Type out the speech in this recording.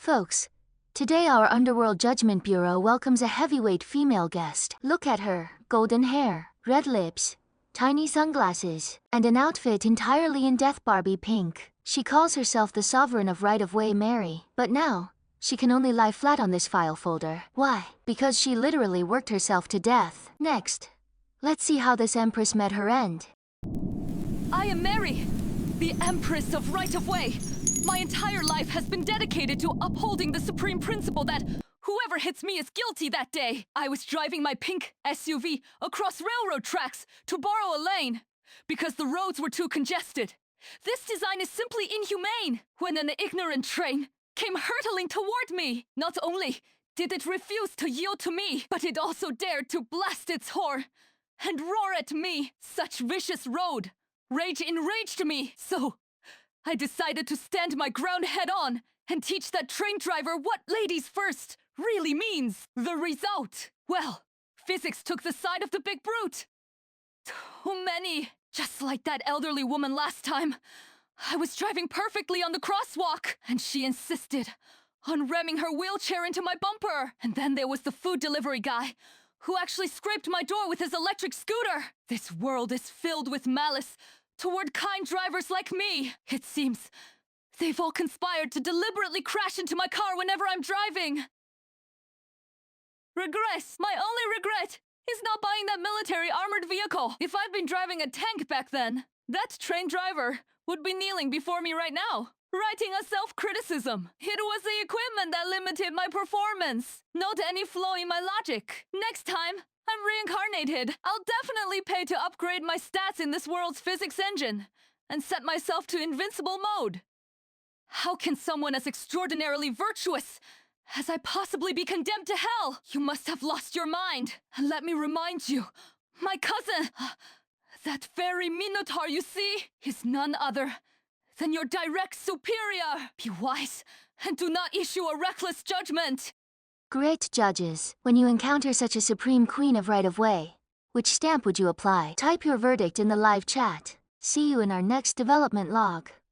Folks, today our Underworld Judgment Bureau welcomes a heavyweight female guest. Look at her, golden hair, red lips, tiny sunglasses, and an outfit entirely in Death Barbie pink. She calls herself the sovereign of right-of-way Mary, but now, she can only lie flat on this file folder. Why? Because she literally worked herself to death. Next, let's see how this empress met her end. I am Mary, the Empress of Right-of-Way. My entire life has been dedicated to upholding the supreme principle that whoever hits me is guilty that day. I was driving my pink SUV across railroad tracks to borrow a lane because the roads were too congested. This design is simply inhumane when an ignorant train came hurtling toward me. Not only did it refuse to yield to me, but it also dared to blast its horn and roar at me. Such vicious road rage enraged me, so I decided to stand my ground head on and teach that train driver what ladies first really means. The result, well, physics took the side of the big brute. Too many. Just like that elderly woman last time. I was driving perfectly on the crosswalk, and she insisted on ramming her wheelchair into my bumper. And then there was the food delivery guy, who actually scraped my door with his electric scooter. This world is filled with malice toward kind drivers like me. It seems they've all conspired to deliberately crash into my car whenever I'm driving. Regret. My only regret is not buying that military armored vehicle. If I'd been driving a tank back then, that train driver would be kneeling before me right now, writing a self-criticism. It was the equipment that limited my performance, not any flaw in my logic. Next time I'm reincarnated, I'll definitely pay to upgrade my stats in this world's physics engine and set myself to invincible mode. How can someone as extraordinarily virtuous as I possibly be condemned to hell? You must have lost your mind. And let me remind you, my cousin, that very Minotaur you see, is none other than your direct superior. Be wise and do not issue a reckless judgment. Great judges, when you encounter such a supreme queen of right-of-way, which stamp would you apply? Type your verdict in the live chat. See you in our next development log.